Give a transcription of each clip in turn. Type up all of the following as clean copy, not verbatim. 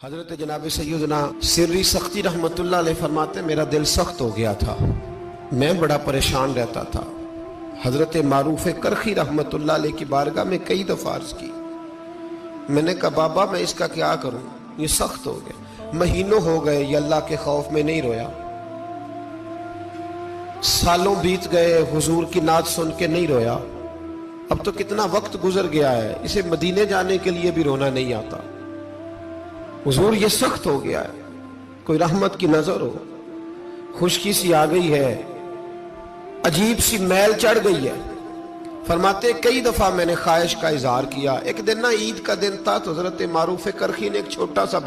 حضرت جناب سیدنا سری سختی رحمتullah علیہ فرماتے میرا دل سخت ہو گیا تھا، میں بڑا پریشان رہتا تھا۔ حضرت معروف کرخی رحمتullah علیہ کی بارگاہ میں کئی دفعہ عرض کی، میں نے کہا بابا میں اس کا کیا کروں، یہ سخت ہو گیا، مہینوں ہو گئے یہ اللہ کے خوف میں نہیں رویا، سالوں بیت گئے حضور کی نعت سن کے نہیں رویا، اب تو کتنا وقت گزر گیا ہے، اسے مدینے جانے کے لیے بھی رونا نہیں آتا، حضور یہ سخت ہو گیا ہے، کوئی رحمت کی نظر ہو، خشکی سی آ گئی ہے، عجیب سی میل چڑھ گئی ہے۔ فرماتے کئی دفعہ میں نے خواہش کا اظہار کیا۔ ایک دن نا عید کا دن تھا تو حضرت معروف کرخی نے ایک چھوٹا سا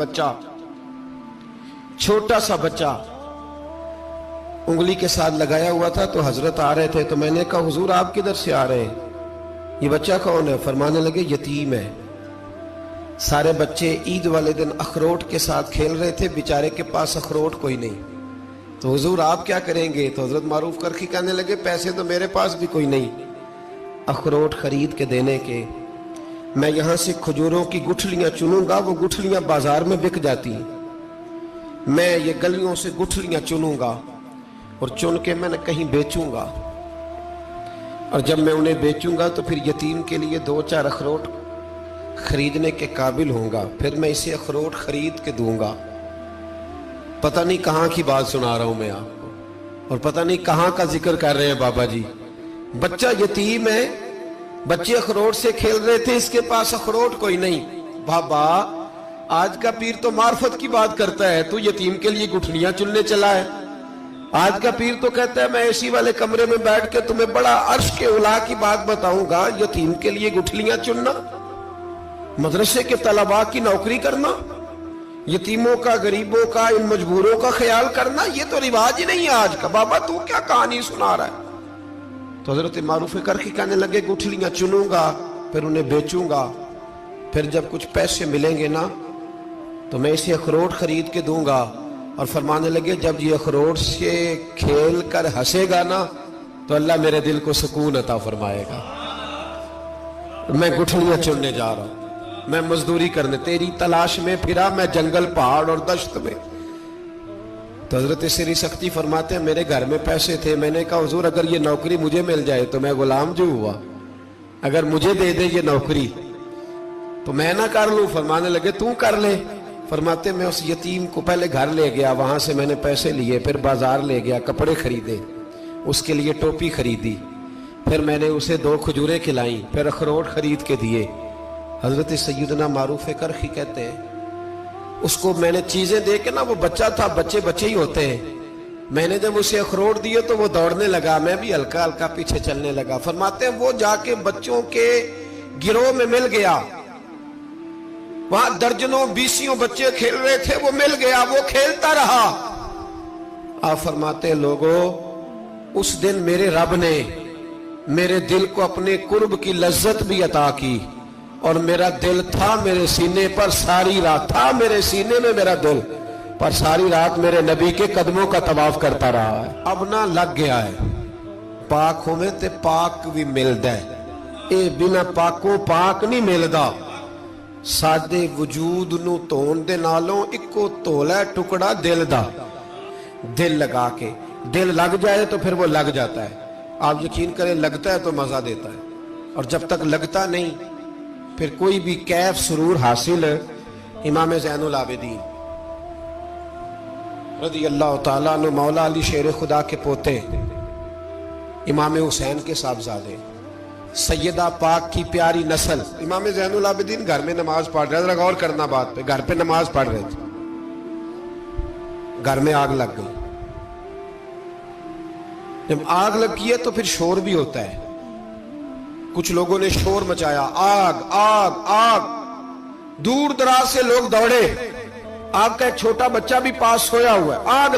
بچہ انگلی کے ساتھ لگایا ہوا تھا، تو حضرت آ رہے تھے تو میں نے کہا حضور آپ کدھر سے آ رہے ہیں، یہ بچہ کون ہے؟ فرمانے لگے یتیم ہے۔ سارے بچے عید والے دن اخروٹ کے ساتھ کھیل رہے تھے، بیچارے کے پاس اخروٹ کوئی نہیں، تو حضور آپ کیا کریں گے؟ تو حضرت معروف کرخی کہنے لگے پیسے تو میرے پاس بھی کوئی نہیں اخروٹ خرید کے دینے کے، میں یہاں سے کھجوروں کی گٹھلیاں چنوں گا، وہ گٹھلیاں بازار میں بک جاتی ہیں، میں یہ گلیوں سے گٹھلیاں چنوں گا اور چن کے میں نے کہیں بیچوں گا، اور جب میں انہیں بیچوں گا تو پھر یتیم کے لیے 2-4 اخروٹ خریدنے کے قابل ہوں گا، پھر میں اسے اخروٹ خرید کے دوں گا۔ پتہ نہیں کہاں کی بات سنا رہا ہوں میں آپ کو، اور پتہ نہیں کہاں کا ذکر کر رہے ہیں بابا جی۔ بچہ یتیم ہے، بچے اخروٹ سے کھیل رہے تھے، اس کے پاس اخروٹ کوئی نہیں۔ بابا آج کا پیر تو معرفت کی بات کرتا ہے، تو یتیم کے لیے گٹھلیاں چننے چلا ہے۔ آج کا پیر تو کہتا ہے میں اے سی والے کمرے میں بیٹھ کے تمہیں بڑا عرش کے اعلیٰ کی بات بتاؤں گا، یتیم کے لیے گٹھلیاں چننا، مدرسے کے طلباء کی نوکری کرنا، یتیموں کا، غریبوں کا، ان مجبوروں کا خیال کرنا، یہ تو رواج ہی نہیں ہے آج کا۔ بابا تو کیا کہانی سنا رہا ہے؟ تو حضرت معروف کرخی کہنے لگے گٹھلیاں چنوں گا، پھر انہیں بیچوں گا، پھر جب کچھ پیسے ملیں گے نا تو میں اسے اخروٹ خرید کے دوں گا، اور فرمانے لگے جب یہ اخروٹ سے کھیل کر ہنسے گا نا تو اللہ میرے دل کو سکون عطا فرمائے گا۔ میں گٹھلیاں چننے جا رہا ہوں، میں مزدوری کرنے، تیری تلاش میں پھرا میں جنگل، پہاڑ اور دشت میں۔ تو حضرت سری سختی فرماتے ہیں میرے گھر میں پیسے تھے، میں نے کہا حضور اگر یہ نوکری مجھے مل جائے تو میں غلام جو ہوا، اگر مجھے دے دے یہ نوکری تو میں نہ کر لوں؟ فرمانے لگے تو کر لے۔ فرماتے میں اس یتیم کو پہلے گھر لے گیا، وہاں سے میں نے پیسے لیے، پھر بازار لے گیا، کپڑے خریدے، اس کے لیے ٹوپی خریدی، پھر میں نے اسے 2 کھجوریں کھلائیں، پھر اخروٹ خرید کے دیے۔ حضرت سیدنا معروف کرخی کہتے ہیں اس کو میں نے چیزیں دے کے نا، وہ بچہ تھا، بچے ہی ہوتے ہیں، میں نے جب اسے اخروٹ دیے تو وہ دوڑنے لگا، میں بھی ہلکا ہلکا پیچھے چلنے لگا۔ فرماتے ہیں وہ جا کے بچوں کے گروہ میں مل گیا، وہاں درجنوں 20 بچے کھیل رہے تھے، وہ مل گیا، وہ کھیلتا رہا۔ آپ فرماتے ہیں لوگوں اس دن میرے رب نے میرے دل کو اپنے قرب کی لذت بھی عطا کی، اور میرا دل تھا میرے سینے پر ساری رات، تھا میرے سینے میں میرا دل پر ساری رات میرے نبی کے قدموں کا طواف کرتا رہا ہے۔ اب نہ لگ گیا ہے، پاک ہوئے تے پاک بھی ملدا ہے، اے بنا پاکوں پاک نہیں ملدا۔ سادے وجود نو تون دے نالوں اکو تولا ٹکڑا دل دا، دل لگا کے، دل لگ جائے تو پھر وہ لگ جاتا ہے۔ آپ یقین کریں لگتا ہے تو مزہ دیتا ہے، اور جب تک لگتا نہیں پھر کوئی بھی کیف سرور حاصل۔ امام زین العابدین رضی اللہ تعالیٰ عنہ مولا علی شیر خدا کے پوتے، امام حسین کے صاحبزادے، سیدہ پاک کی پیاری نسل، امام زین العابدین گھر میں نماز پڑھ رہے تھے، غور کرنا بات پہ، گھر پہ نماز پڑھ رہے تھے، گھر میں آگ لگ گئی۔ جب آگ لگی ہے تو پھر شور بھی ہوتا ہے، کچھ لوگوں نے شور مچایا، آگ آگ آگ، دور دراز سے لوگ دوڑے، آپ کا ایک چھوٹا بچہ بھی پاس سویا ہوا ہے، آگ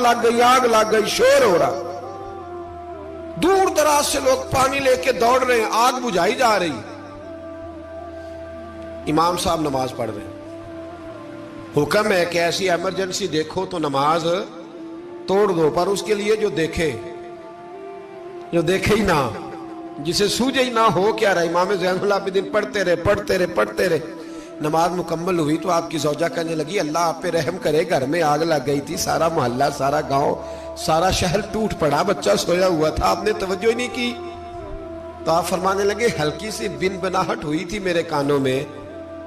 لگ گئی، شور ہو رہا، دور دراز سے لوگ پانی لے کے دوڑ رہے ہیں، آگ بجھائی جا رہی، امام صاحب نماز پڑھ رہے ہیں، حکم ہے کہ ایسی ایمرجنسی دیکھو تو نماز توڑ دو، پر اس کے لیے جو دیکھے ہی نہ، جسے سوجے ہی نہ ہو کیا رہا۔ امام زین العابدین پڑھتے رہے، نماز مکمل ہوئی تو آپ کی زوجہ کہنے لگی اللہ آپ پہ رحم کرے، گھر میں آگ لگ گئی تھی، سارا محلہ، سارا گاؤں، سارا شہر ٹوٹ پڑا، بچہ سویا ہوا تھا، آپ نے توجہ ہی نہیں کی۔ تو آپ فرمانے لگے ہلکی سی بن بناہٹ ہوئی تھی میرے کانوں میں،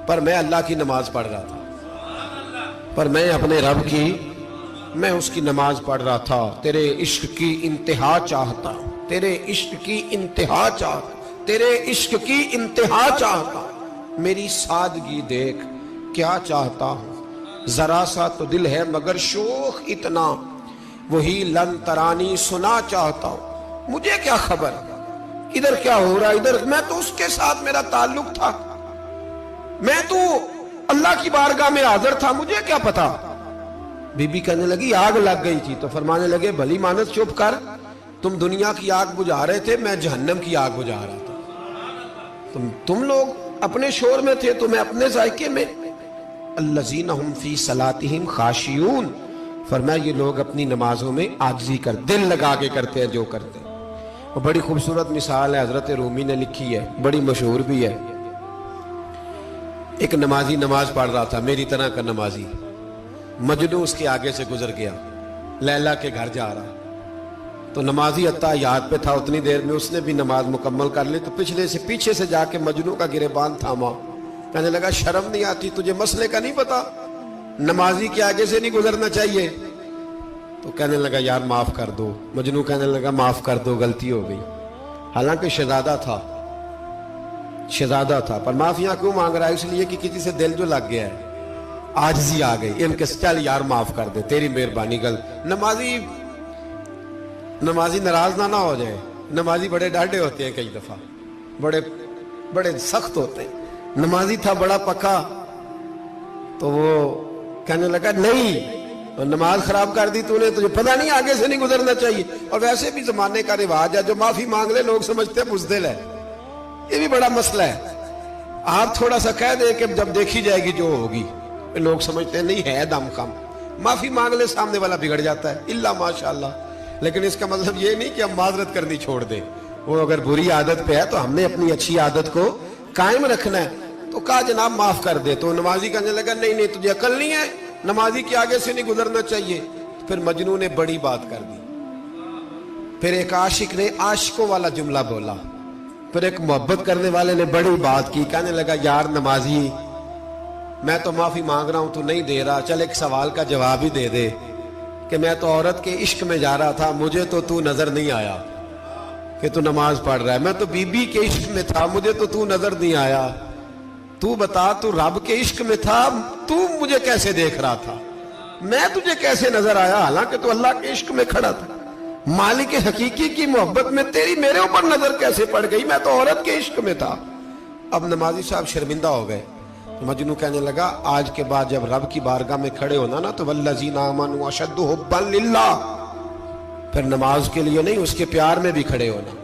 پر میں اللہ کی نماز پڑھ رہا تھا، پر میں اپنے رب کی، میں اس کی نماز پڑھ رہا تھا، تیرے عشق کی انتہا چاہتا، تیرے عشق کی انتہا چاہتا، تیرے عشق کی انتہا چاہتا، میری سادگی دیکھ کیا چاہتا ہوں، ذرا سا تو دل ہے مگر شوخ اتنا، وہی لن ترانی سنا چاہتا ہوں، مجھے کیا خبر ادھر کیا ہو رہا، ادھر میں تو اس کے ساتھ میرا تعلق تھا، میں تو اللہ کی بارگاہ میں حاضر تھا، مجھے کیا پتا۔ بی بی کہنے لگی آگ لگ گئی تھی، تو فرمانے لگے بھلی مانس چپ کر، تم دنیا کی آگ بجھا رہے تھے، میں جہنم کی آگ بجھا رہا تھا، تم لوگ اپنے شور میں تھے تو میں اپنے ذائقے میں۔ الذین ہم فی صلاتہم خاشعون، فرمایا یہ لوگ اپنی نمازوں میں عاجزی کر، دل لگا کے کرتے ہیں جو کرتے ہیں۔ اور بڑی خوبصورت مثال ہے، حضرت رومی نے لکھی ہے، بڑی مشہور بھی ہے۔ ایک نمازی نماز پڑھ رہا تھا، میری طرح کا نمازی، مجنوں اس کے آگے سے گزر گیا، لیلا کے گھر جا رہا، تو نمازی اتحیات پہ تھا، اتنی دیر میں اس نے بھی نماز مکمل کر لی، تو پیچھے سے جا کے مجنوں کا گریبان تھاما، کہنے لگا شرم نہیں آتی تجھے، مسئلے کا نہیں پتا، نمازی کے آگے سے نہیں گزرنا چاہیے؟ تو کہنے لگا یار معاف کر دو، مجنوں کہنے لگا معاف کر دو، غلطی ہو گئی، حالانکہ شہزادہ تھا، پر معافیاں کیوں مانگ رہا ہے؟ اس لیے کہ کسی سے دل جو لگ گیا ہے، عاجزی آ گئی، ان کے چل یار معاف کر دے، تیری مہربانی، نمازی ناراض نہ ہو جائے، نمازی بڑے ڈاڈے ہوتے ہیں، کئی دفعہ بڑے سخت ہوتے ہیں، نمازی تھا بڑا پکا، تو وہ کہنے لگا نہیں، نماز خراب کر دی تو نے، تجھے پتہ نہیں آگے سے نہیں گزرنا چاہیے، اور ویسے بھی زمانے کا رواج ہے، جو معافی مانگ لے لوگ سمجھتے ہیں بزدل ہے، یہ بھی بڑا مسئلہ ہے، آپ تھوڑا سا کہہ دیں کہ جب دیکھی جائے گی جو ہوگی، لوگ سمجھتے ہیں نہیں ہے دم کم، معافی مانگ لے سامنے والا بگڑ جاتا ہے، الا ماشاءاللہ، لیکن اس کا مطلب یہ نہیں کہ ہم معذرت کرنی چھوڑ دیں، وہ اگر بری عادت پہ ہے تو ہم نے اپنی اچھی عادت کو قائم رکھنا ہے، تو کہا جناب معاف کر دے، تو نمازی کہنے لگا نہیں تجھے عقل نہیں ہے، نمازی کے آگے سے نہیں گزرنا چاہیے۔ پھر مجنون نے بڑی بات کر دی، پھر ایک عاشق نے عاشقوں والا جملہ بولا، پھر ایک محبت کرنے والے نے بڑی بات کی، کہنے لگا یار نمازی میں تو معافی مانگ رہا ہوں تو نہیں دے رہا، چل ایک سوال کا جواب ہی دے دے کہ میں تو عورت کے عشق میں جا رہا تھا، مجھے تو نظر نہیں آیا کہ تو نماز پڑھ رہا ہے، میں تو بی بی کے عشق میں تھا، مجھے تو نظر نہیں آیا، تو بتا تو رب کے عشق میں تھا، تو مجھے کیسے دیکھ رہا تھا، میں تجھے کیسے نظر آیا، حالانکہ تو اللہ کے عشق میں کھڑا تھا، مالک حقیقی کی محبت میں تیری میرے اوپر نظر کیسے پڑ گئی، میں تو عورت کے عشق میں تھا۔ اب نمازی صاحب شرمندہ ہو گئے، مجنوں کہنے لگا آج کے بعد جب رب کی بارگاہ میں کھڑے ہونا نا، تو والذین آمنوا اشد حبا للہ، پھر نماز کے لیے نہیں اس کے پیار میں بھی کھڑے ہونا،